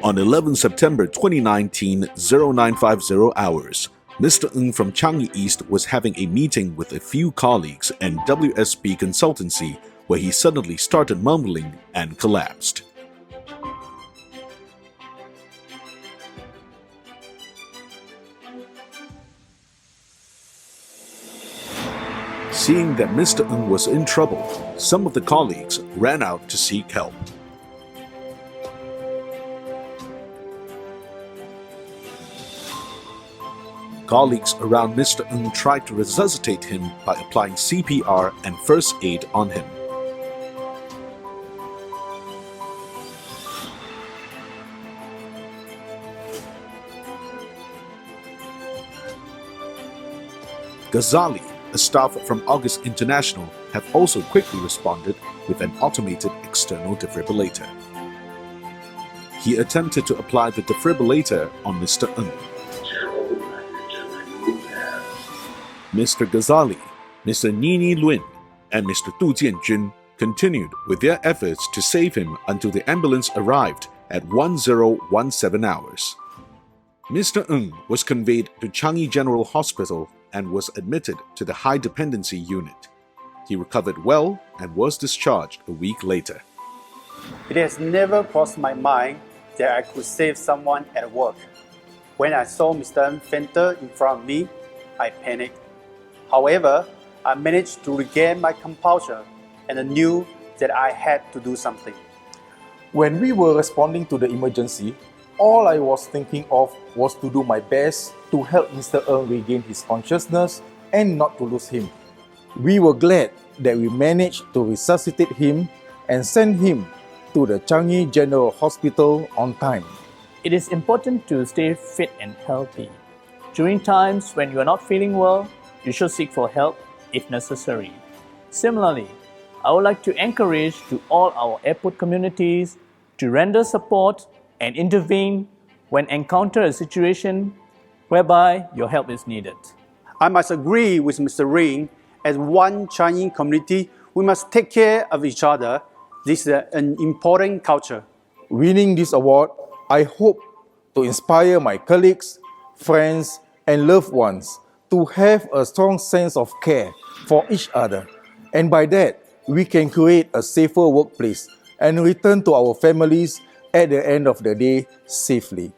On 11 September 2019, 0950 hours, Mr. Ng from Changi East was having a meeting with a few colleagues and WSP consultancy where he suddenly started mumbling and collapsed. Seeing that Mr. Ng was in trouble, some of the colleagues ran out to seek help. Colleagues around Mr. Ng tried to resuscitate him by applying CPR and first aid on him. Ghazali, a staff from August International, have also quickly responded with an automated external defibrillator. He attempted to apply the defibrillator on Mr. Ng. Mr. Ghazali, Mr. Nini Luin, and Mr. Du Jianjun continued with their efforts to save him until the ambulance arrived at 1017 hours. Mr. Ng was conveyed to Changi General Hospital and was admitted to the high dependency unit. He recovered well and was discharged a week later. It has never crossed my mind that I could save someone at work. When I saw Mr. Ng fainter in front of me, I panicked. However, I managed to regain my composure and knew that I had to do something. When we were responding to the emergency, all I was thinking of was to do my best to help Mr. Ng regain his consciousness and not to lose him. We were glad that we managed to resuscitate him and send him to the Changi General Hospital on time. It is important to stay fit and healthy. During times when you are not feeling well, you should seek for help if necessary. Similarly, I would like to encourage to all our airport communities to render support and intervene when encounter a situation whereby your help is needed. I must agree with Mr. Ring. As one Chinese community, we must take care of each other. This is an important culture. Winning this award, I hope to inspire my colleagues, friends, and loved ones to have a strong sense of care for each other. And by that, we can create a safer workplace and return to our families at the end of the day safely.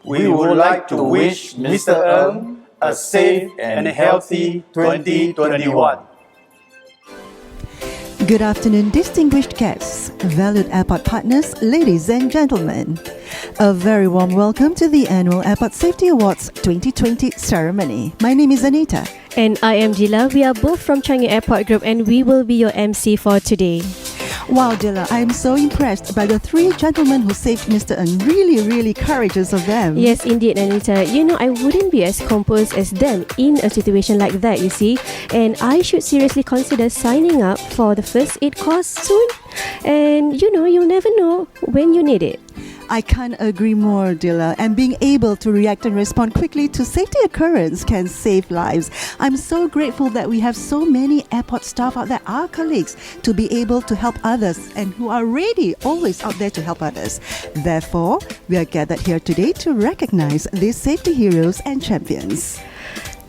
We would like to wish Mr. Ng a safe and healthy 2021. Good afternoon, distinguished guests, valued airport partners, ladies and gentlemen. A very warm welcome to the annual Airport Safety Awards 2020 ceremony. My name is Anita. And I am Dila. We are both from Changi Airport Group and we will be your MC for today. Wow, Dilla, I am so impressed by the three gentlemen who saved Mr. Ng. Really courageous of them. Yes, indeed, Anita. You know, I wouldn't be as composed as them in a situation like that, you see. And I should seriously consider signing up for the first aid course soon. And you know, you'll never know when you need it. I can't agree more, Dilla. And being able to react and respond quickly to safety occurrence can save lives. I'm so grateful that we have so many airport staff out there, our colleagues, to be able to help others and who are ready, always out there to help others. Therefore, we are gathered here today to recognize these safety heroes and champions.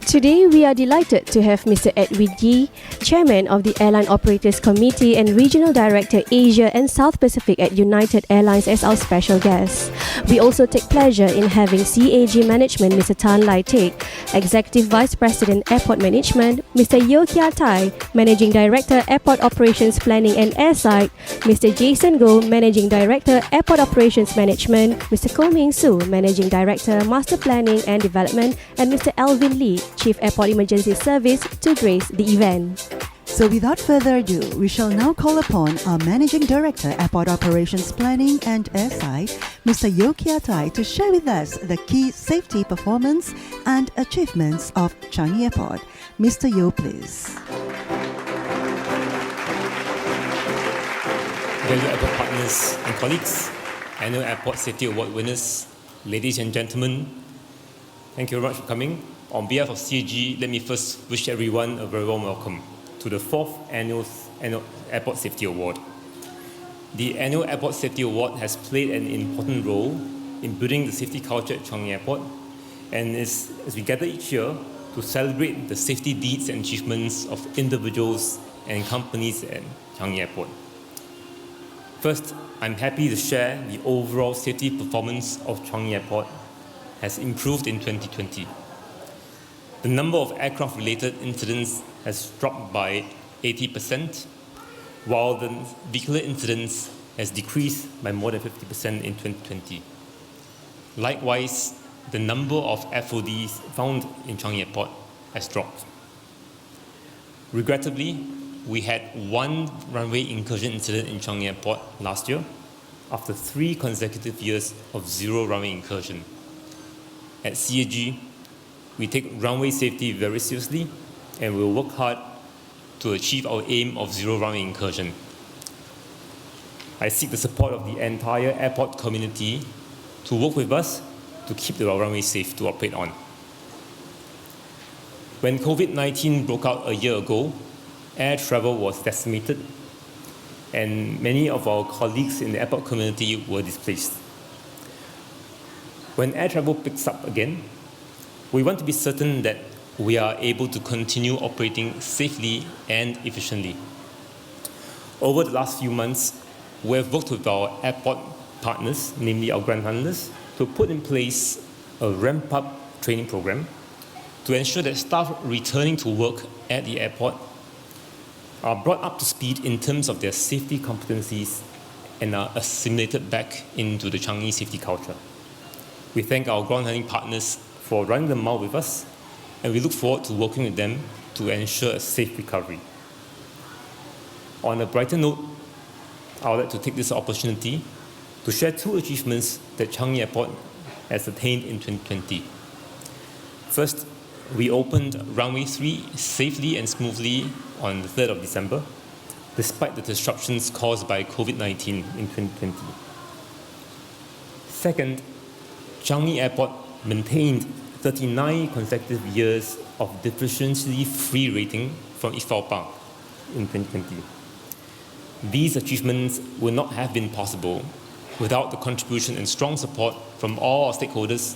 Today, we are delighted to have Mr. Edwin Yee, Chairman of the Airline Operators Committee and Regional Director Asia and South Pacific at United Airlines as our special guest. We also take pleasure in having CAG Management Mr. Tan Lai Teck, Executive Vice President Airport Management Mr. Yeo Kia Tai, Managing Director Airport Operations Planning and Airside, Mr. Jason Goh, Managing Director Airport Operations Management, Mr. Koh Ming Soo, Managing Director Master Planning and Development, and Mr. Alvin Lee, Chief Airport Emergency Service, to grace the event. So without further ado, we shall now call upon our Managing Director, Airport Operations Planning and Airside, Mr. Yeo Kia Tai, to share with us the key safety performance and achievements of Changi Airport. Mr. Yeo, please. Valued airport partners and colleagues, annual Airport Safety Award winners, ladies and gentlemen, thank you very much for coming. On behalf of CAG, let me first wish everyone a very warm welcome to the 4th Annual Airport Safety Award. The Annual Airport Safety Award has played an important role in building the safety culture at Changi Airport, and as we gather each year to celebrate the safety deeds and achievements of individuals and companies at Changi Airport. First, I'm happy to share the overall safety performance of Changi Airport has improved in 2020. The number of aircraft-related incidents has dropped by 80%, while the vehicular incidents has decreased by more than 50% in 2020. Likewise, the number of FODs found in Changi Airport has dropped. Regrettably, we had one runway incursion incident in Changi Airport last year after 3 consecutive years of 0 runway incursion. At CAG, we take runway safety very seriously and will work hard to achieve our aim of 0 runway incursion. I seek the support of the entire airport community to work with us to keep the runway safe to operate on. When COVID-19 broke out a year ago, air travel was decimated and many of our colleagues in the airport community were displaced. When air travel picks up again, we want to be certain that we are able to continue operating safely and efficiently. Over the last few months, we have worked with our airport partners, namely our grant handlers, to put in place a ramp-up training program to ensure that staff returning to work at the airport are brought up to speed in terms of their safety competencies and are assimilated back into the Changi safety culture. We thank our ground handling partners for running the mile with us, and we look forward to working with them to ensure a safe recovery. On a brighter note, I would like to take this opportunity to share 2 achievements that Changi Airport has attained in 2020. First, we opened runway 3 safely and smoothly on the 3rd of December, despite the disruptions caused by COVID-19 in 2020. Second, Changi Airport maintained 39 consecutive years of deficiency-free rating from IFAOPA in 2020. These achievements would not have been possible without the contribution and strong support from all our stakeholders,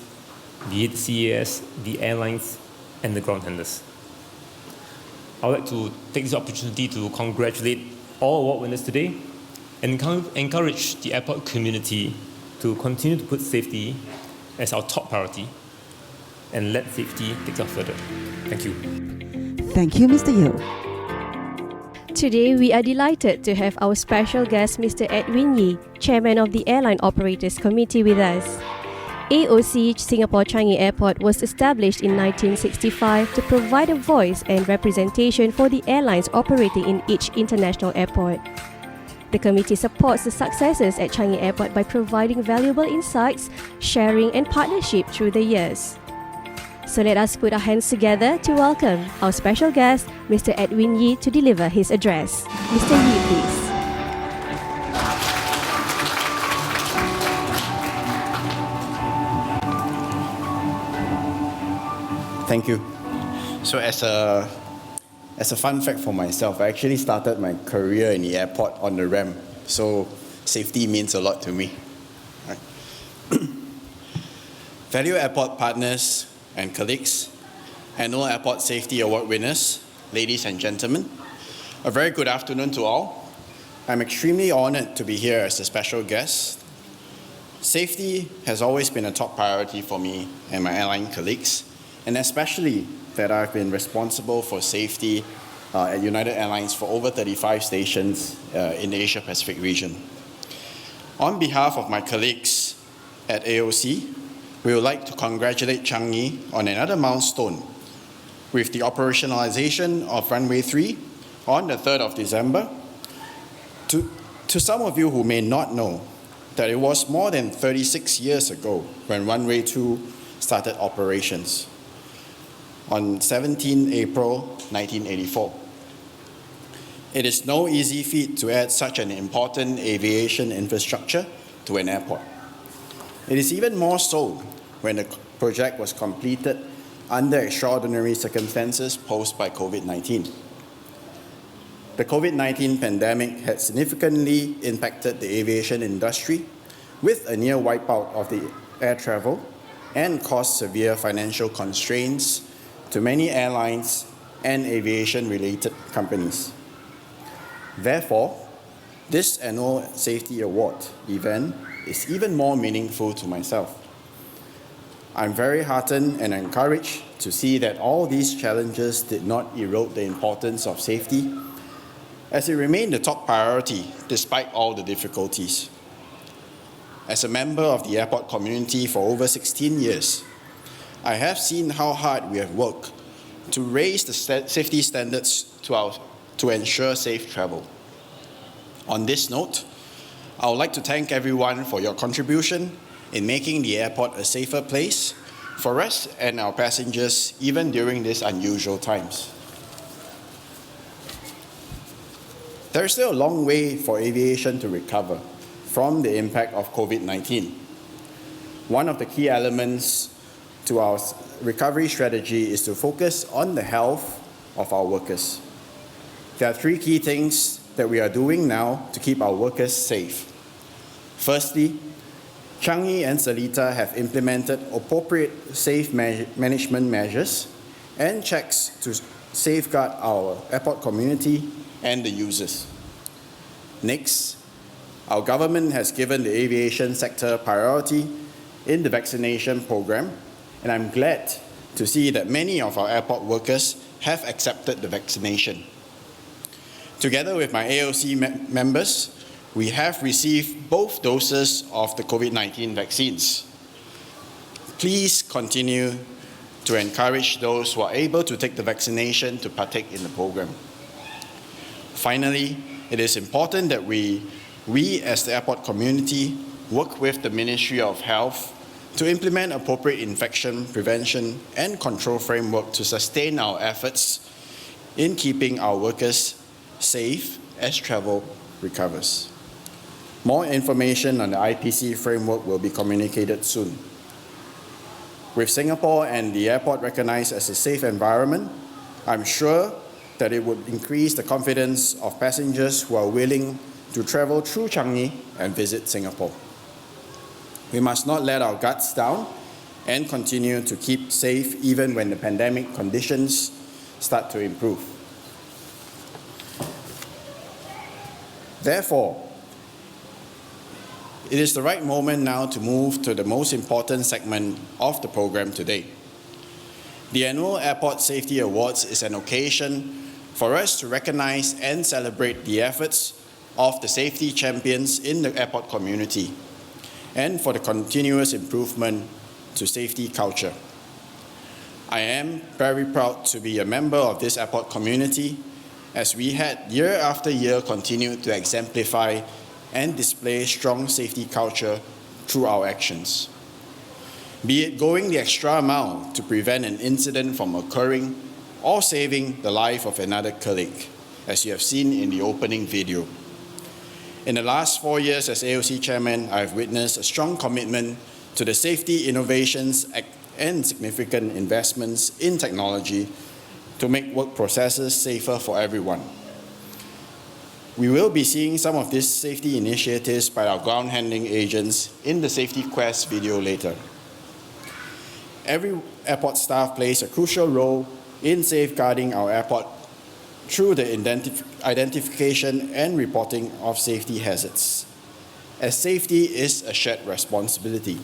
the CAS, the airlines, and the ground handlers. I would like to take this opportunity to congratulate all award winners today and encourage the airport community to continue to put safety as our top priority and let safety take us further. Thank you. Thank you, Mr. Yeo. Today, we are delighted to have our special guest, Mr. Edwin Yee, Chairman of the Airline Operators Committee with us. AOC Singapore Changi Airport was established in 1965 to provide a voice and representation for the airlines operating in each international airport. The committee supports the successes at Changi Airport by providing valuable insights, sharing and partnership through the years. So let us put our hands together to welcome our special guest, Mr. Edwin Yee, to deliver his address. Mr. Yee, please. Thank you. So as a fun fact for myself, I actually started my career in the airport on the ramp. So safety means a lot to me. Right. Value airport partners and colleagues, annual Airport Safety Award winners, ladies and gentlemen, a very good afternoon to all. I'm extremely honored to be here as a special guest. Safety has always been a top priority for me and my airline colleagues, and especially that I've been responsible for safety at United Airlines for over 35 stations in the Asia Pacific region. On behalf of my colleagues at AOC, we would like to congratulate Changi on another milestone with the operationalization of runway 3 on the 3rd of December. To some of you who may not know, that it was more than 36 years ago when runway 2 started operations on 17 April 1984. It is no easy feat to add such an important aviation infrastructure to an airport. It is even more so when the project was completed under extraordinary circumstances posed by COVID-19. The COVID-19 pandemic had significantly impacted the aviation industry with a near wipeout of the air travel and caused severe financial constraints to many airlines and aviation-related companies. Therefore, this annual Safety Award event is even more meaningful to myself. I'm very heartened and encouraged to see that all these challenges did not erode the importance of safety, as it remained the top priority despite all the difficulties. As a member of the airport community for over 16 years, I have seen how hard we have worked to raise the safety standards to ensure safe travel. On this note, I would like to thank everyone for your contribution in making the airport a safer place for us and our passengers, even during these unusual times. There is still a long way for aviation to recover from the impact of COVID-19. One of the key elements to our recovery strategy is to focus on the health of our workers. There are three key things that we are doing now to keep our workers safe. Firstly, Changi and Seletar have implemented appropriate safe management measures and checks to safeguard our airport community and the users. Next, our government has given the aviation sector priority in the vaccination program, and I'm glad to see that many of our airport workers have accepted the vaccination. Together with my AOC members, we have received both doses of the COVID-19 vaccines. Please continue to encourage those who are able to take the vaccination to partake in the program. Finally, it is important that we as the airport community work with the Ministry of Health to implement appropriate infection prevention and control framework to sustain our efforts in keeping our workers safe as travel recovers. More information on the IPC framework will be communicated soon. With Singapore and the airport recognized as a safe environment, I'm sure that it would increase the confidence of passengers who are willing to travel through Changi and visit Singapore. We must not let our guards down and continue to keep safe even when the pandemic conditions start to improve. Therefore, it is the right moment now to move to the most important segment of the program today. The annual Airport Safety Awards is an occasion for us to recognize and celebrate the efforts of the safety champions in the airport community and for the continuous improvement to safety culture. I am very proud to be a member of this airport community, as we had year after year continued to exemplify and display strong safety culture through our actions. Be it going the extra mile to prevent an incident from occurring or saving the life of another colleague, as you have seen in the opening video. In the last 4 years as AOC Chairman, I have witnessed a strong commitment to the safety innovations and significant investments in technology to make work processes safer for everyone. We will be seeing some of these safety initiatives by our ground handling agents in the Safety Quest video later. Every airport staff plays a crucial role in safeguarding our airport through the identification and reporting of safety hazards, as safety is a shared responsibility.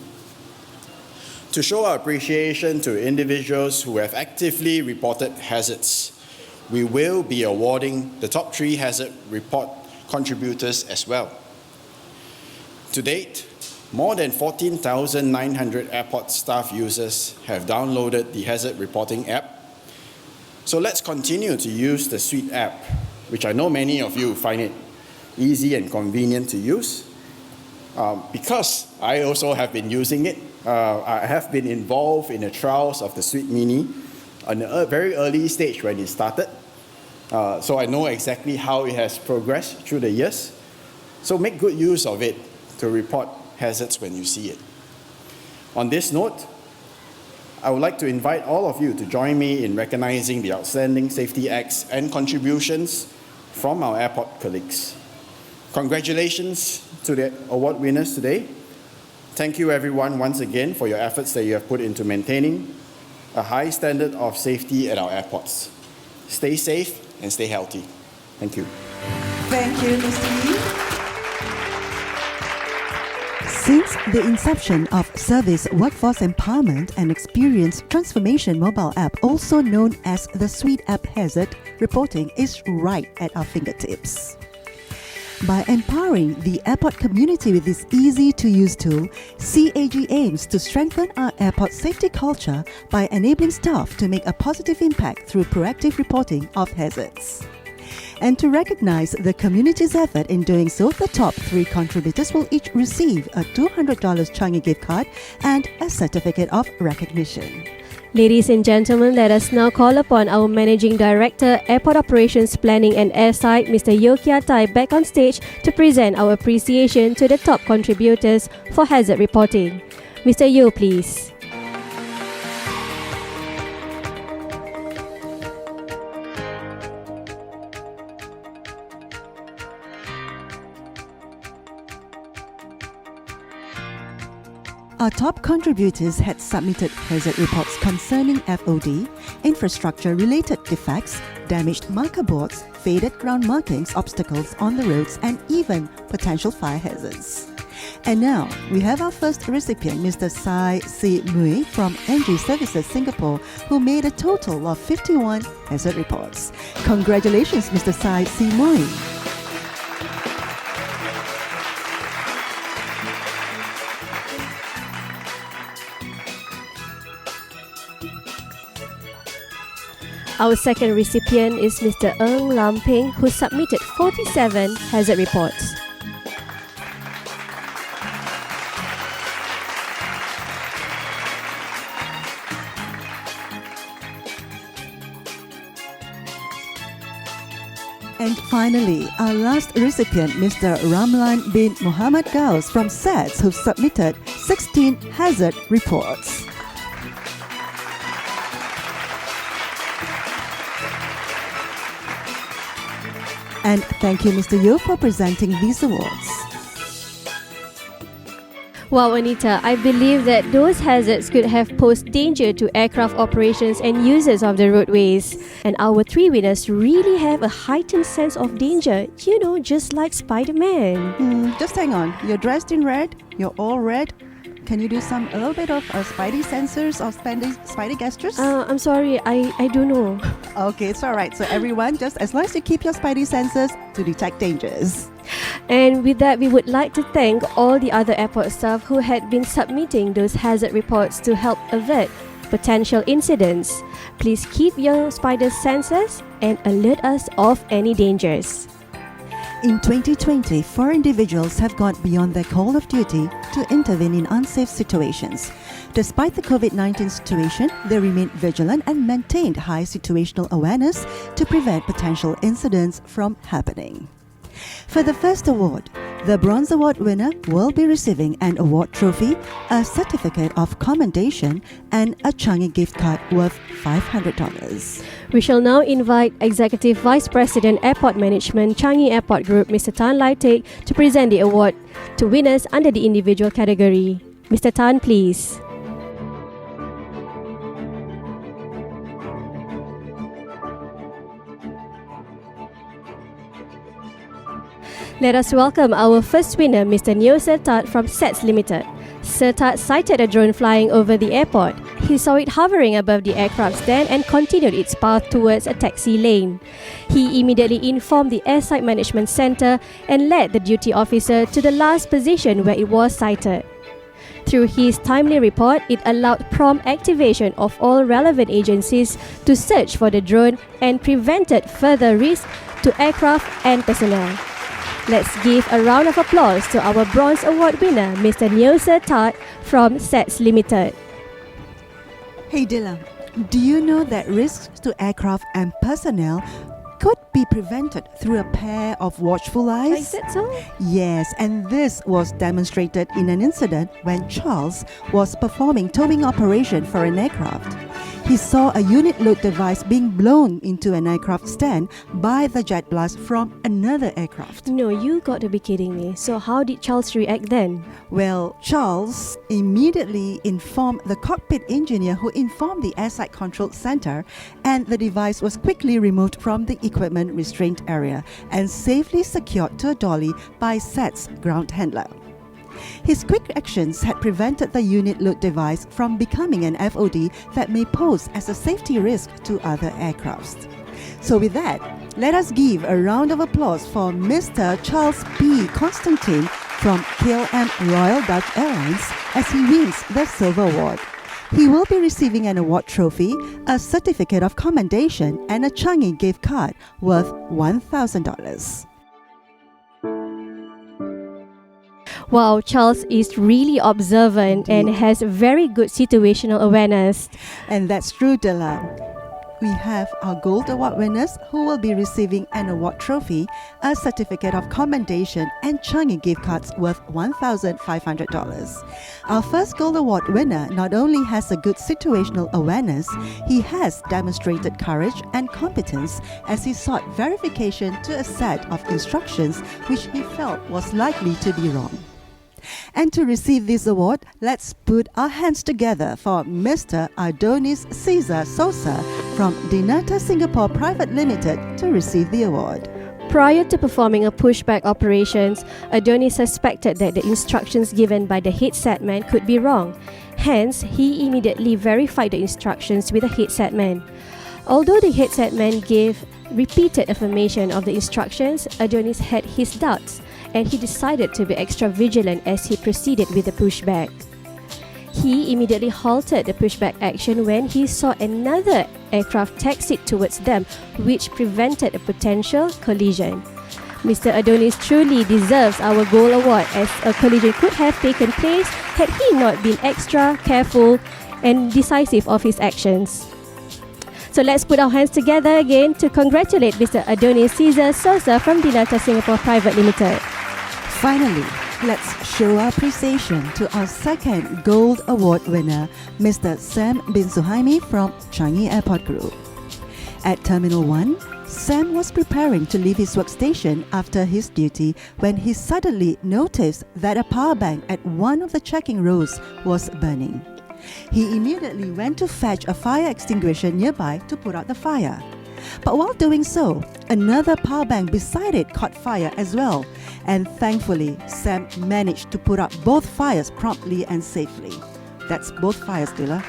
To show our appreciation to individuals who have actively reported hazards, we will be awarding the top 3 hazard report contributors as well. To date, more than 14,900 airport staff users have downloaded the hazard reporting app. So let's continue to use the Suite app, which I know many of you find it easy and convenient to use. Because I also have been using it, I have been involved in the trials of the Suite Mini on a very early stage when it started. So I know exactly how it has progressed through the years. So make good use of it to report hazards when you see it. On this note, I would like to invite all of you to join me in recognizing the outstanding safety acts and contributions from our airport colleagues. Congratulations to the award winners today. Thank you everyone once again for your efforts that you have put into maintaining a high standard of safety at our airports. Stay safe and stay healthy. Thank you. Thank you, Mr. Lee. Since the inception of Service Workforce Empowerment and Experience Transformation mobile app, also known as the Suite App, Hazard reporting is right at our fingertips. By empowering the airport community with this easy-to-use tool, CAG aims to strengthen our airport safety culture by enabling staff to make a positive impact through proactive reporting of hazards. And to recognize the community's effort in doing so, the top 3 contributors will each receive a $200 Changi gift card and a certificate of recognition. Ladies and gentlemen, let us now call upon our Managing Director, Airport Operations Planning and Airside, Mr. Yeo Kia Tai, back on stage to present our appreciation to the top contributors for hazard reporting. Mr. Yeo, please. Our top contributors had submitted hazard reports concerning FOD, infrastructure-related defects, damaged marker boards, faded ground markings, obstacles on the roads, and even potential fire hazards. And now, we have our first recipient, Mr. Sai Si Mui from NG Services Singapore, who made a total of 51 hazard reports. Congratulations, Mr. Sai Si Mui. Our second recipient is Mr. Ng Lam Peng, who submitted 47 hazard reports. And finally, our last recipient, Mr. Ramlan bin Muhammad Gaus from SATS, who submitted 16 hazard reports. And thank you, Mr. Yeo, for presenting these awards. Wow, Anita, I believe that those hazards could have posed danger to aircraft operations and users of the roadways. And our 3 winners really have a heightened sense of danger, you know, just like Spider-Man. Just hang on. You're dressed in red. You're all red. Can you do a little bit of spidey sensors or spidey gestures? I'm sorry, I don't know. Okay, it's all right. So everyone, just as long as you keep your spidey sensors to detect dangers. And with that, we would like to thank all the other airport staff who had been submitting those hazard reports to help avert potential incidents. Please keep your spider sensors and alert us of any dangers. In 2020, 4 individuals have gone beyond their call of duty to intervene in unsafe situations. Despite the COVID-19 situation, they remained vigilant and maintained high situational awareness to prevent potential incidents from happening. For the first award, the Bronze Award winner will be receiving an award trophy, a certificate of commendation, and a Changi gift card worth $500. We shall now invite Executive Vice President Airport Management, Changi Airport Group, Mr. Tan Lai Teck, to present the award to winners under the individual category. Mr. Tan, please. Let us welcome our first winner, Mr. Neo Sertat from SATS Limited. Sertat sighted a drone flying over the airport. He saw it hovering above the aircraft stand and continued its path towards a taxi lane. He immediately informed the Airside Management Center and led the duty officer to the last position where it was sighted. Through his timely report, it allowed prompt activation of all relevant agencies to search for the drone and prevented further risk to aircraft and personnel. Let's give a round of applause to our Bronze Award winner, Mr. Neo Sertat from SATS Limited. Hey Dilla, do you know that risks to aircraft and personnel could be prevented through a pair of watchful eyes? Is that so? Yes, and this was demonstrated in an incident when Charles was performing towing operation for an aircraft. he saw a unit load device being blown into an aircraft stand by the jet blast from another aircraft. No, you got to be kidding me. So how did Charles react then? Well, Charles immediately informed the cockpit engineer, who informed the airside control center, and the device was quickly removed from the equipment restraint area and safely secured to a dolly by SAT's ground handler. His quick actions had prevented the unit load device from becoming an FOD that may pose as a safety risk to other aircrafts. So with that, let us give a round of applause for Mr. Charles P. Constantine from KLM Royal Dutch Airlines as he wins the Silver Award. He will be receiving an award trophy, a certificate of commendation, and a Changi gift card worth $1,000. Wow, Charles is really observant and has very good situational awareness. And that's true, Della. We have our Gold Award winners who will be receiving an award trophy, a certificate of commendation, and Changi gift cards worth $1,500. Our first Gold Award winner not only has a good situational awareness, he has demonstrated courage and competence as he sought verification to a set of instructions which he felt was likely to be wrong. And to receive this award, let's put our hands together for Mr. Adonis Cesar Sosa from Dinata Singapore Private Limited to receive the award. Prior to performing a pushback operations, Adonis suspected that the instructions given by the headset man could be wrong. Hence, he immediately verified the instructions with the headset man. Although the headset man gave repeated affirmation of the instructions, Adonis had his doubts, and he decided to be extra vigilant as he proceeded with the pushback. He immediately halted the pushback action when he saw another aircraft taxi towards them, which prevented a potential collision. Mr. Adonis truly deserves our Gold Award, as a collision could have taken place had he not been extra careful and decisive of his actions. So let's put our hands together again to congratulate Mr. Adonis Cesar Sosa from Dinata Singapore Private Limited. Finally, let's show our appreciation to our second Gold Award winner, Mr. Sam bin Suhaimi from Changi Airport Group. At Terminal 1, Sam was preparing to leave his workstation after his duty when he suddenly noticed that a power bank at one of the checking rows was burning. He immediately went to fetch a fire extinguisher nearby to put out the fire. But while doing so, another power bank beside it caught fire as well, and thankfully, Sam managed to put out both fires promptly and safely. That's both fires, Dilla.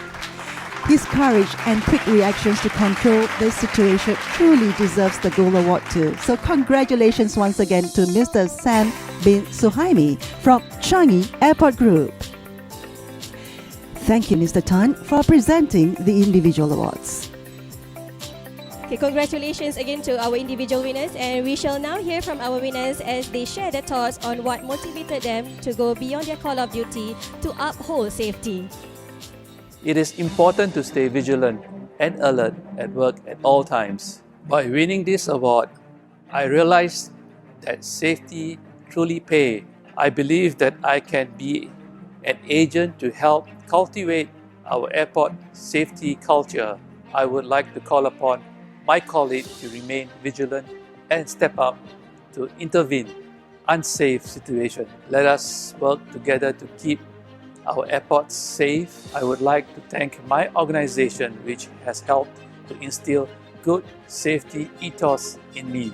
His courage and quick reactions to control the situation truly deserves the Gold Award too. So congratulations once again to Mr. Sam bin Suhaimi from Changi Airport Group. Thank you, Mr. Tan, for presenting the individual awards. Okay, congratulations again to our individual winners, and we shall now hear from our winners as they share their thoughts on what motivated them to go beyond their call of duty to uphold safety. It is important to stay vigilant and alert at work at all times. By winning this award, I realized that safety truly pays. I believe that I can be an agent to help cultivate our airport safety culture. I would like to call upon my colleagues to remain vigilant and step up to intervene unsafe situations. Let us work together to keep our airports safe. I would like to thank my organization, which has helped to instill good safety ethos in me.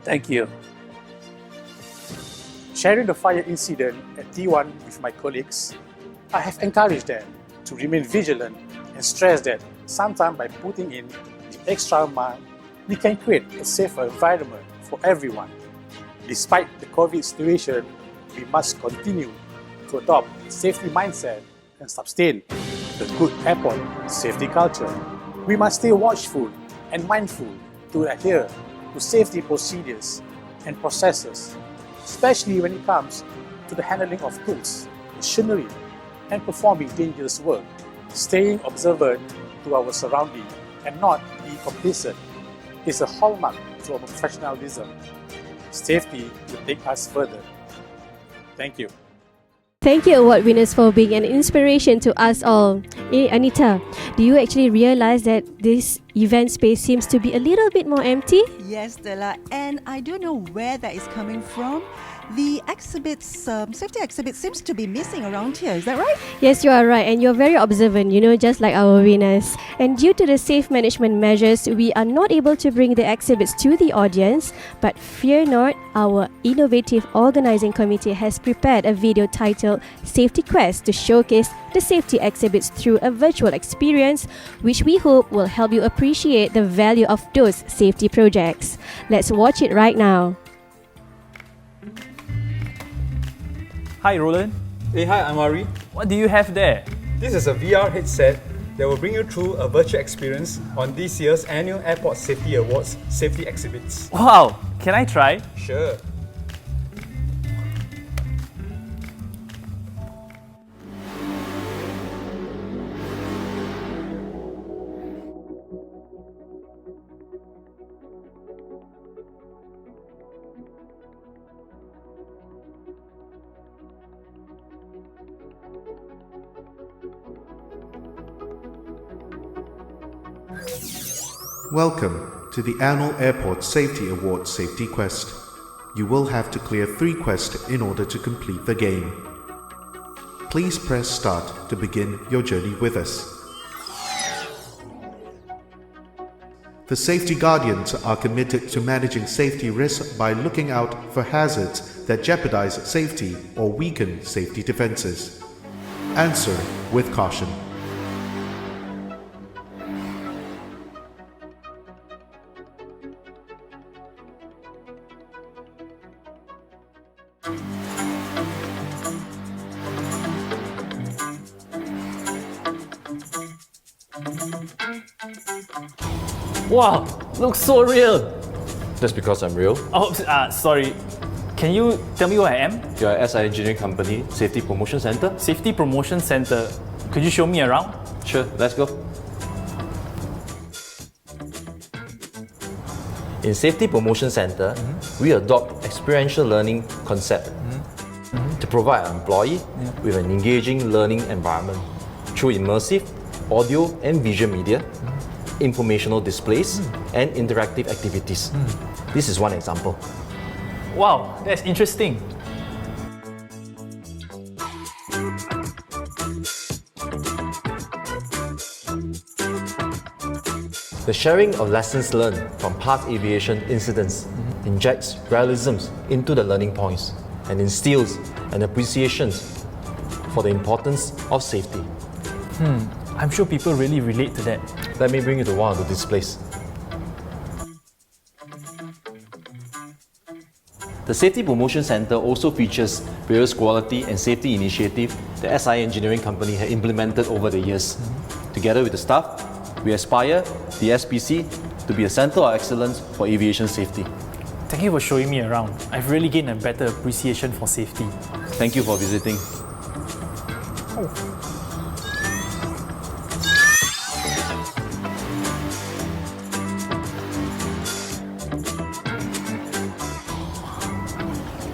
Thank you. Sharing the fire incident at T1 with my colleagues, I have encouraged them to remain vigilant and stress that sometimes by putting in the extra mile, we can create a safer environment for everyone. Despite the COVID situation, we must continue to adopt a safety mindset and sustain the good airport safety culture. We must stay watchful and mindful to adhere to safety procedures and processes, especially when it comes to the handling of tools, machinery, and performing dangerous work. Staying observant to our surroundings and not be complacent is a hallmark to our professionalism. Safety will take us further. Thank you. Thank you, award winners, for being an inspiration to us all. Hey, Anita, do you actually realize that this event space seems to be a little bit more empty? Yes, Stella, and I don't know where that is coming from. The exhibits, safety exhibit seems to be missing around here. Is that right? Yes, you are right, and you're very observant, just like our winners. And due to the safe management measures, we are not able to bring the exhibits to the audience. But fear not, our innovative organizing committee has prepared a video titled Safety Quest to showcase the safety exhibits through a virtual experience, which we hope will help you appreciate the value of those safety projects. Let's watch it right now. Hi Roland, Hey, hi, I'm Ari. what do you have there? This is a VR headset that will bring you through a virtual experience on this year's annual Airport Safety Awards safety exhibits. Wow, can I try? Sure. Welcome to the annual Airport Safety Award Safety Quest. You will have to clear 3 quests in order to complete the game. Please press start to begin your journey with us. The safety guardians are committed to managing safety risks by looking out for hazards that jeopardize safety or weaken safety defenses. Answer with caution. Wow, looks so real. That's because I'm real. Oh, sorry. Can you tell me where I am? You're at SI Engineering Company Safety Promotion Center? Safety Promotion Center. Could you show me around? Sure, let's go. In Safety Promotion Center, we adopt experiential learning concept to provide an employee with an engaging learning environment through immersive audio and visual media, informational displays, and interactive activities. This is one example. Wow, that's interesting. The sharing of lessons learned from past aviation incidents injects realism into the learning points and instills an appreciation for the importance of safety. I'm sure people really relate to that. Let me bring you to one of the displays. The Safety Promotion Center also features various quality and safety initiatives that SI Engineering Company has implemented over the years. Together with the staff, we aspire the SPC to be a center of excellence for aviation safety. Thank you for showing me around. I've really gained a better appreciation for safety. Thank you for visiting.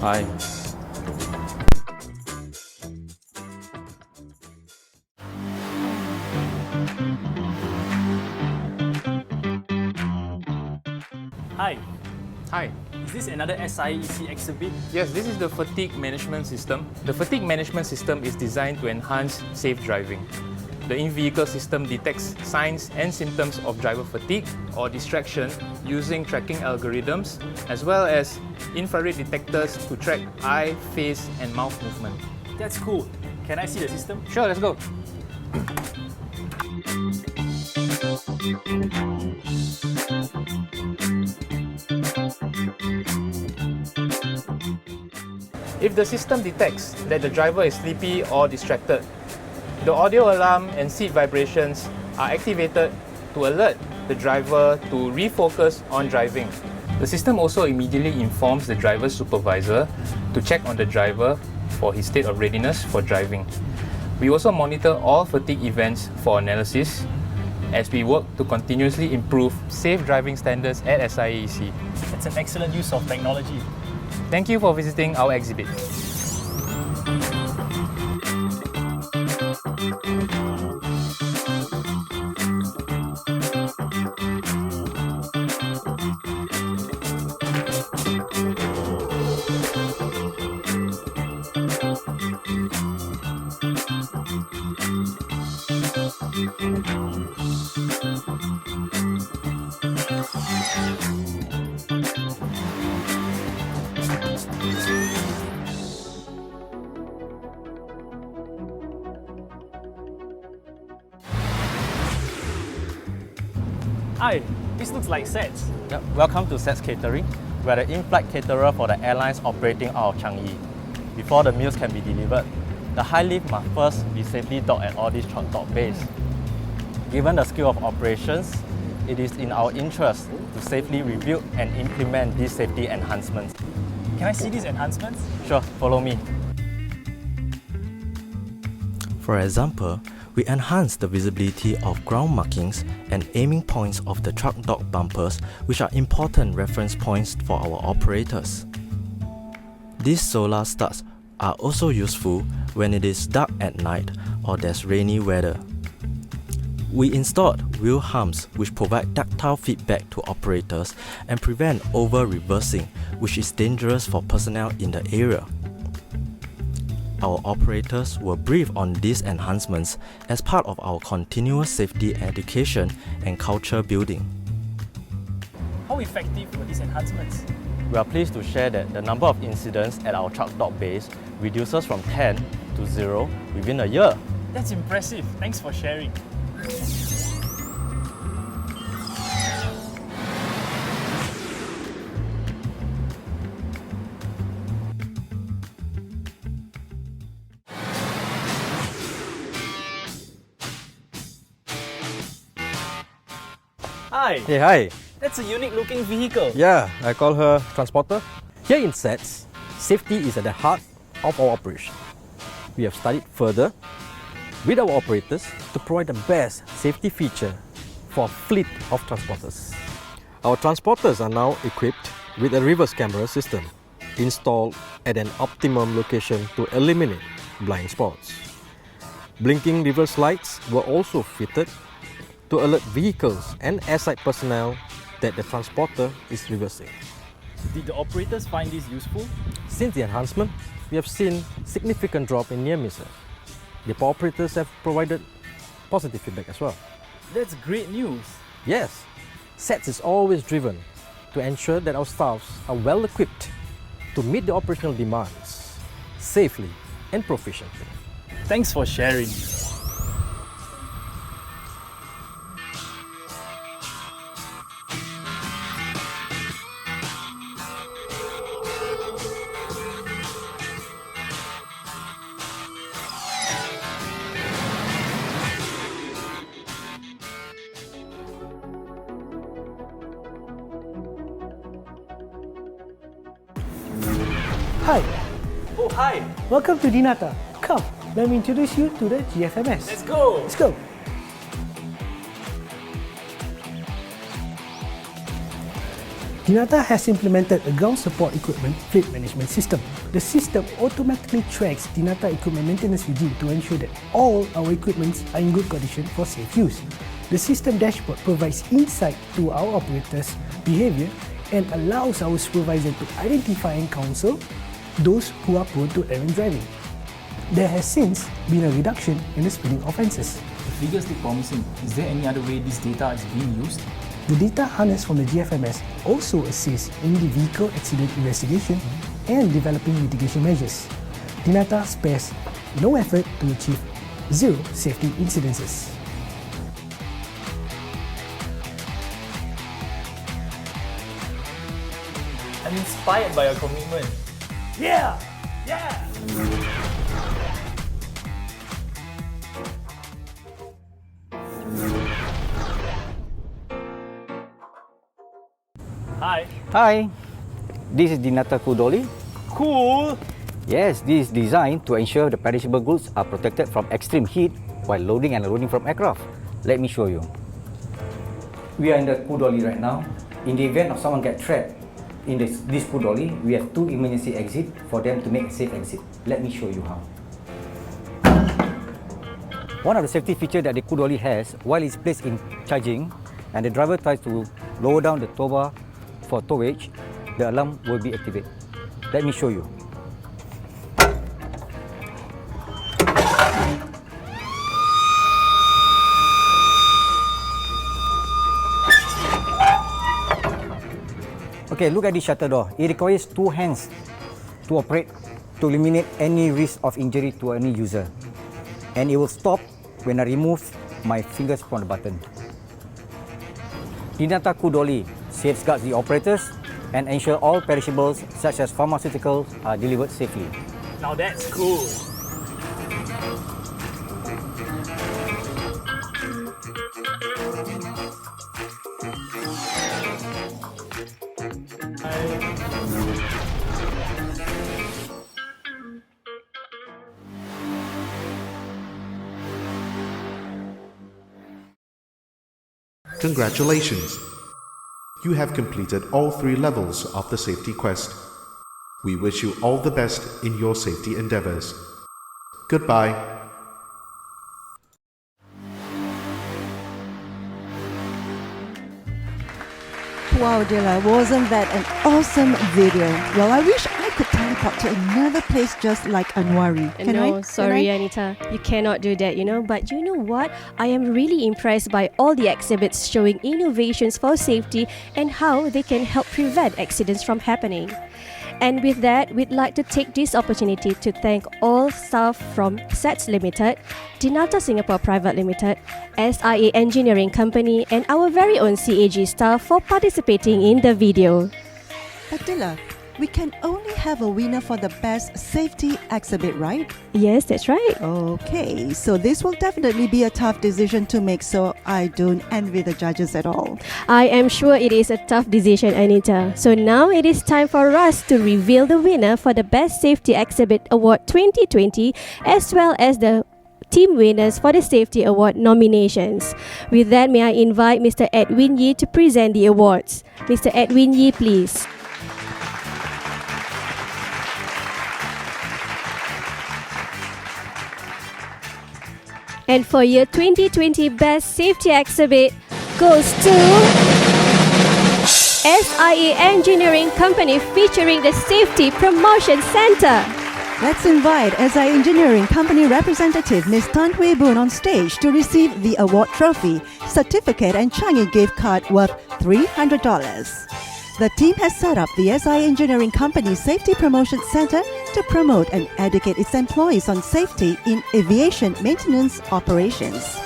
Hi. Hi, Hi. is this another SIEC exhibit? Yes, this is the fatigue management system. The fatigue management system is designed to enhance safe driving. The in-vehicle system detects signs and symptoms of driver fatigue or distraction using tracking algorithms, as well as infrared detectors to track eye, face, and mouth movement. That's cool. Can I see the system? Sure, let's go. If the system detects that the driver is sleepy or distracted, the audio alarm and seat vibrations are activated to alert the driver to refocus on driving. The system also immediately informs the driver's supervisor to check on the driver for his state of readiness for driving. We also monitor all fatigue events for analysis as we work to continuously improve safe driving standards at SIEC. That's an excellent use of technology. Thank you for visiting our exhibit. Hi, this looks like sets. Yep. Welcome to SETS Catering. We are the in-flight caterer for the airlines operating out of Changi. Before the meals can be delivered, the high lift must first be safely docked at all these truck dock bays. Given the scale of operations, it is in our interest to safely rebuild and implement these safety enhancements. Can I see these enhancements? Sure, follow me. For example, we enhance the visibility of ground markings and aiming points of the truck dock bumpers, which are important reference points for our operators. These solar studs are also useful when it is dark at night or there's rainy weather. We installed wheel humps which provide tactile feedback to operators and prevent over-reversing, which is dangerous for personnel in the area. Our operators will brief on these enhancements as part of our continuous safety education and culture building. How effective were these enhancements? We are pleased to share that the number of incidents at our truck dock base reduces from 10 to 0 within a year. That's impressive. Thanks for sharing. Hi, Hey, hi. that's a unique looking vehicle. Yeah, I call her Transporter. Here in SETS, safety is at the heart of our operation. We have studied further with our operators to provide the best safety feature for a fleet of transporters. Our transporters are now equipped with a reverse camera system installed at an optimum location to eliminate blind spots. Blinking reverse lights were also fitted to alert vehicles and airside personnel that the transporter is reversing. Did the operators find this useful? Since the enhancement, we have seen significant drop in near misses. The operators have provided positive feedback as well. That's great news. Yes, SETS is always driven to ensure that our staffs are well equipped to meet the operational demands safely and proficiently. Thanks for sharing. Hi, Oh, hi. welcome to Dinata. Come, let me introduce you to the GFMS. Let's go. Let's go. Dinata has implemented a ground support equipment fleet management system. The system automatically tracks Dinata equipment maintenance regime to ensure that all our equipments are in good condition for safe use. The system dashboard provides insight to our operators' behavior and allows our supervisor to identify and counsel those who are prone to errant driving. There has since been a reduction in the speeding offences. The figures look promising. Is there any other way this data is being used? The data harnessed from the GFMS also assists in the vehicle accident investigation and developing mitigation measures. Dinata spares no effort to achieve zero safety incidences. I'm inspired by your commitment. Yeah! Yeah! Hi. Hi, this is Dinata Kudoli. Cool. Yes, this is designed to ensure the perishable goods are protected from extreme heat while loading and unloading from aircraft. Let me show you. We are in the Kudoli right now. In the event of someone get trapped in this Kudoli, we have two emergency exits for them to make a safe exit. Let me show you how. One of the safety features that the Ku dolly has, while it's placed in charging and the driver tries to lower down the tow bar for towage, the alarm will be activated. Let me show you. Okay, look at this shutter door. It requires 2 hands to operate to eliminate any risk of injury to any user. And it will stop when I remove my fingers from the button. Dinata Ku dolly safeguards the operators and ensure all perishables such as pharmaceuticals are delivered safely. Now that's cool. Congratulations! You have completed all 3 levels of the safety quest. We wish you all the best in your safety endeavors. Goodbye. Wow, Dilla, wasn't that an awesome video? Well, I wish I could teleport to another place just like Anwari. Sorry, Anita. You cannot do that, But you know what? I am really impressed by all the exhibits showing innovations for safety and how they can help prevent accidents from happening. And with that, we'd like to take this opportunity to thank all staff from SETS Limited, Dinata Singapore Private Limited, SIA Engineering Company, and our very own CAG staff for participating in the video. But Dilla, we can only have a winner for the best safety exhibit, right? Yes, that's right. Okay, so this will definitely be a tough decision to make, so I don't envy the judges at all. I am sure it is a tough decision, Anita. So now it is time for us to reveal the winner for the Best Safety Exhibit Award 2020, as well as the team winners for the Safety Award nominations. With that, may I invite Mr. Edwin Yee to present the awards. Mr. Edwin Yee, please. And for year 2020 Best Safety Exhibit goes to SIA Engineering Company featuring the Safety Promotion Center. Let's invite SIA Engineering Company representative Ms. Tan Hui Boon on stage to receive the award trophy, certificate and Changi gift card worth $300. The team has set up the SIA Engineering Company Safety Promotion Center to promote and educate its employees on safety in aviation maintenance operations.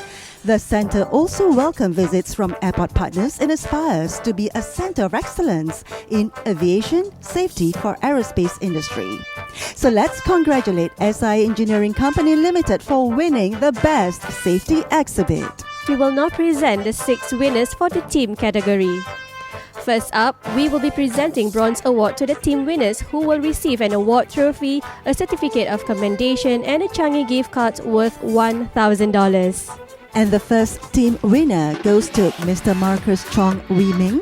The center also welcomes visits from airport partners and aspires to be a center of excellence in aviation safety for aerospace industry. So let's congratulate SIA Engineering Company Limited for winning the Best Safety Exhibit. We will now present the 6 winners for the team category. First up, we will be presenting Bronze Award to the team winners who will receive an award trophy, a certificate of commendation and a Changi gift card worth $1,000. And the first team winner goes to Mr. Marcus Chong Wee Ming,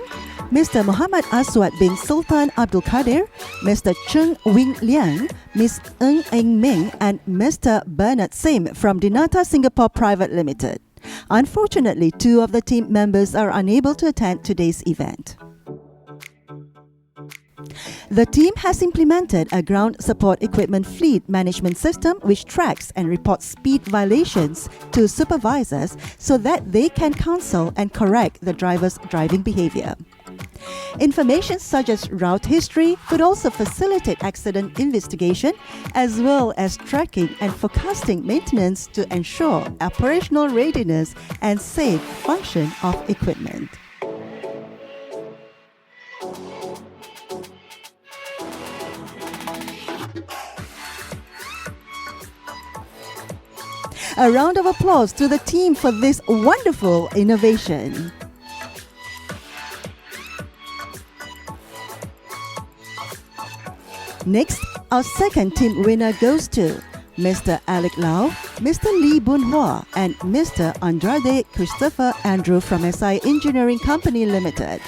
Mr. Muhammad Aswad bin Sultan Abdul Kadir, Mr. Cheng Wing Liang, Ms. Ng Eng Ming, and Mr. Bernard Sim from Dinata Singapore Private Limited. Unfortunately, 2 of the team members are unable to attend today's event. The team has implemented a ground support equipment fleet management system which tracks and reports speed violations to supervisors so that they can counsel and correct the driver's driving behavior. Information such as route history could also facilitate accident investigation as well as tracking and forecasting maintenance to ensure operational readiness and safe function of equipment. A round of applause to the team for this wonderful innovation. Next, our second team winner goes to Mr. Alec Lau, Mr. Lee Boon Hua, and Mr. Andrade Christopher Andrew from SI Engineering Company Limited.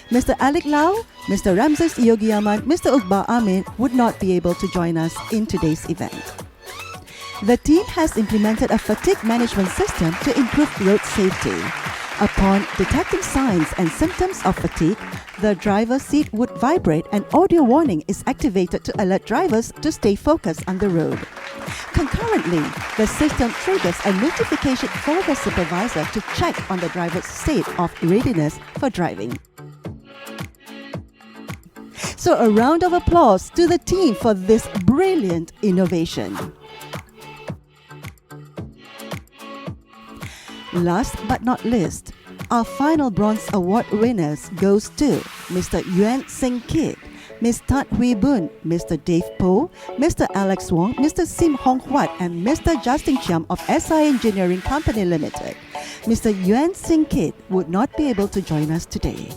Mr. Alec Lau, Mr. Ramses Yogiaman, Mr. Uqba Amin would not be able to join us in today's event. The team has implemented a fatigue management system to improve road safety. Upon detecting signs and symptoms of fatigue, the driver's seat would vibrate and audio warning is activated to alert drivers to stay focused on the road. Concurrently, the system triggers a notification for the supervisor to check on the driver's state of readiness for driving. So a round of applause to the team for this brilliant innovation. Last but not least, our final bronze award winners goes to Mr. Yuan Sing Kit, Ms. Tat Hui Boon, Mr. Dave Po, Mr. Alex Wong, Mr. Sim Hong Huat, and Mr. Justin Chiam of SI Engineering Company Limited. Mr. Yuan Sing Kit would not be able to join us today.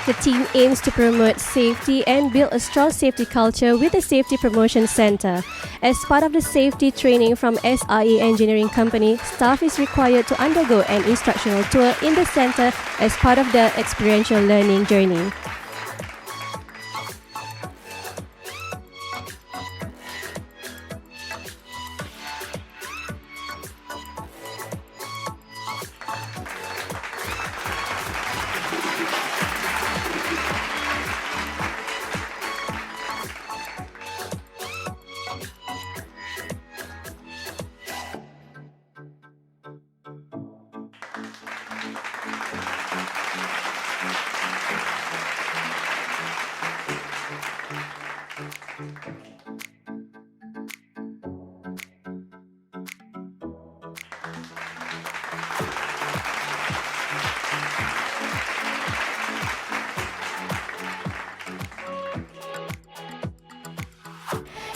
The team aims to promote safety and build a strong safety culture with the Safety Promotion Center. As part of the safety training from SIE Engineering Company, staff is required to undergo an instructional tour in the center as part of the experiential learning journey.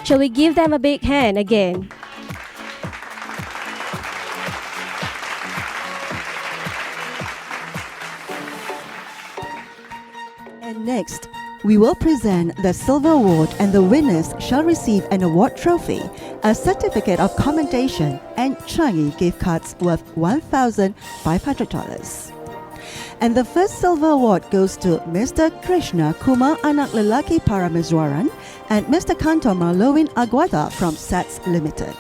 Shall we give them a big hand again? And next, we will present the Silver Award and the winners shall receive an award trophy, a certificate of commendation and Changi gift cards worth $1,500. And the first Silver Award goes to Mr. Krishna Kumar Anak Lelaki Parameswaran and Mr. Kantor Marlowin Aguada from SATS Limited.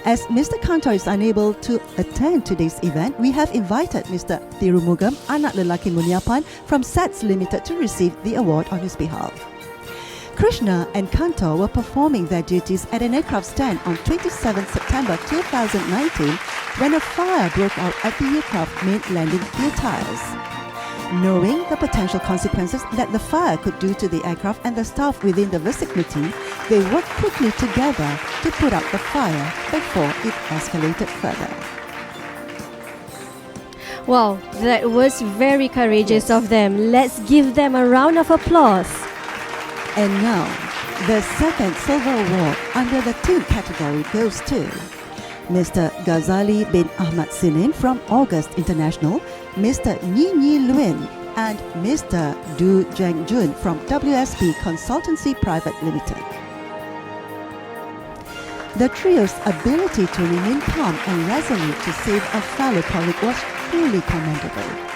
As Mr. Kantor is unable to attend today's event, we have invited Mr. Tirumugam Anak Lelaki Muniapan from SATS Limited to receive the award on his behalf. Krishna and Kantor were performing their duties at an aircraft stand on 27 September 2019 when a fire broke out at the aircraft main landing gear tires. Knowing the potential consequences that the fire could do to the aircraft and the staff within the vicinity, they worked quickly together to put out the fire before it escalated further. Wow, that was very courageous of them. Let's give them a round of applause. And now, the second Silver Award under the team category goes to Mr. Ghazali bin Ahmad Sinin from August International, Mr. Nini Luin, and Mr. Du Zhengjun from WSP Consultancy Private Limited. The trio's ability to remain calm and resolute to save a fellow colleague was truly commendable.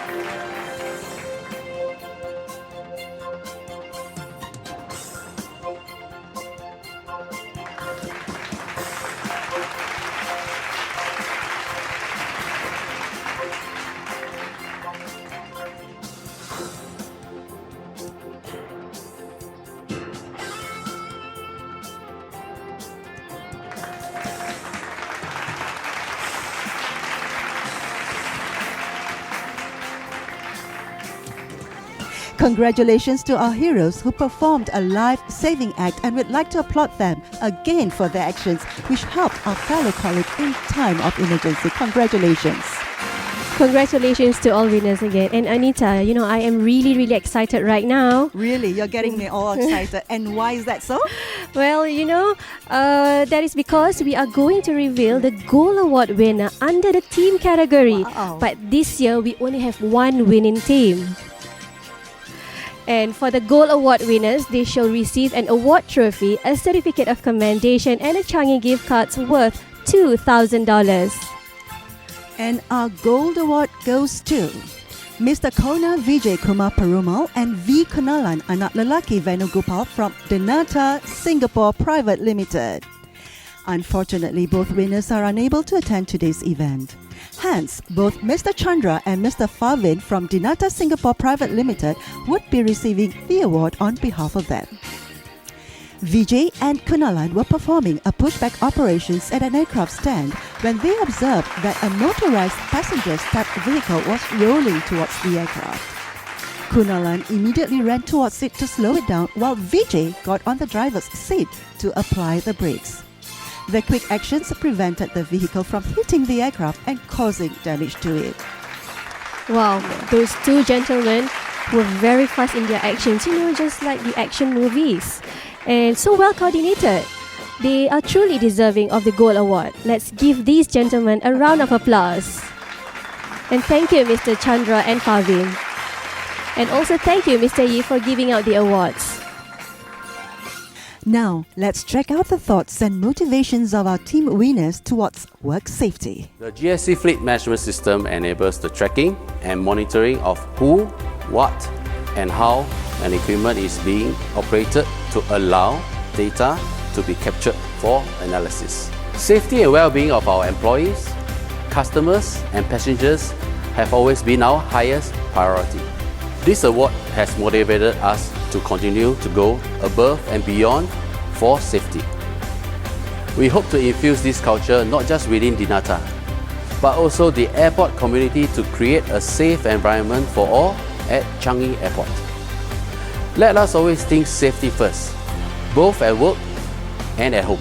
Congratulations to our heroes who performed a life-saving act, and we'd like to applaud them again for their actions which helped our fellow colleague in time of emergency. Congratulations. Congratulations to all winners again. And Anita, I am really excited right now. Really? You're getting me all excited. And why is that so? Well, that is because we are going to reveal the Gold Award winner under the team category. Wow. But this year, we only have one winning team. And for the Gold Award winners, they shall receive an award trophy, a certificate of commendation, and a Changi gift cards worth $2,000. And our Gold Award goes to Mr. Kona Vijay Kumar Perumal and V. Kunalan Anak Lelaki Venugopal from Dinata Singapore Private Limited. Unfortunately, both winners are unable to attend today's event. Hence, both Mr. Chandra and Mr. Favin from Dinata Singapore Private Limited would be receiving the award on behalf of them. Vijay and Kunalan were performing a pushback operations at an aircraft stand when they observed that a motorized passenger-type vehicle was rolling towards the aircraft. Kunalan immediately ran towards it to slow it down while Vijay got on the driver's seat to apply the brakes. Their quick actions prevented the vehicle from hitting the aircraft and causing damage to it. Wow, those two gentlemen were very fast in their actions, just like the action movies. And so well coordinated. They are truly deserving of the Gold Award. Let's give these gentlemen a round of applause. And thank you, Mr. Chandra and Favin. And also thank you, Mr. Yi, for giving out the awards. Now, let's check out the thoughts and motivations of our team winners towards work safety. The GSC Fleet Management System enables the tracking and monitoring of who, what, and how an equipment is being operated to allow data to be captured for analysis. Safety and well-being of our employees, customers, and passengers have always been our highest priority. This award has motivated us to continue to go above and beyond for safety. We hope to infuse this culture not just within Dinata, but also the airport community to create a safe environment for all at Changi Airport. Let us always think safety first, both at work and at home.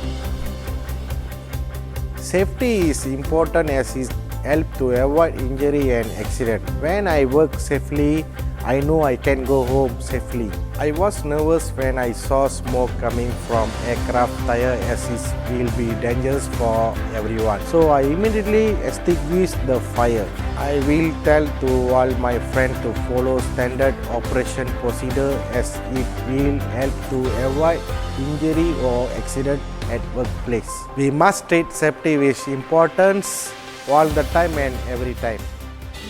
Safety is important as it helps to avoid injury and accident. When I work safely, I know I can go home safely. I was nervous when I saw smoke coming from aircraft tire as it will be dangerous for everyone. So I immediately extinguished the fire. I will tell to all my friends to follow standard operation procedure as it will help to avoid injury or accident at workplace. We must treat safety with importance all the time and every time.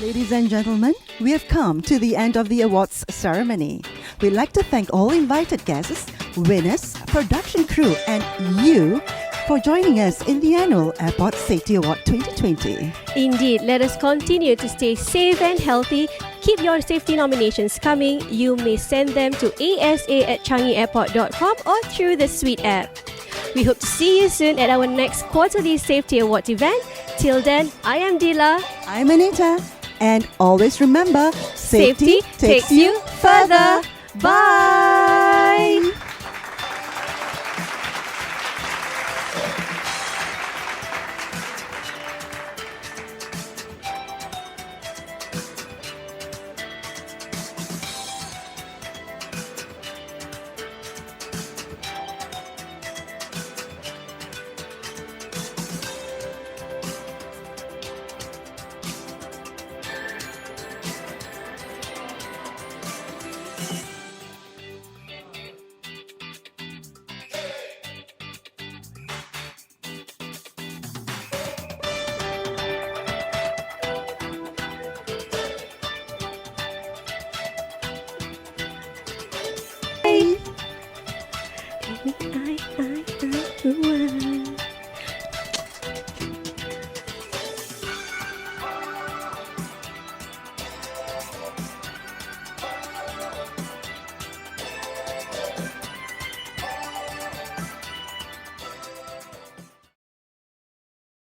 Ladies and gentlemen, we have come to the end of the awards ceremony. We'd like to thank all invited guests, winners, production crew, and you for joining us in the annual Airport Safety Award 2020. Indeed, let us continue to stay safe and healthy. Keep your safety nominations coming. You may send them to asa@changiairport.com or through the Suite app. We hope to see you soon at our next quarterly Safety Award event. Till then, I am Dila. I'm Anita. And always remember, Safety takes you further. Bye. I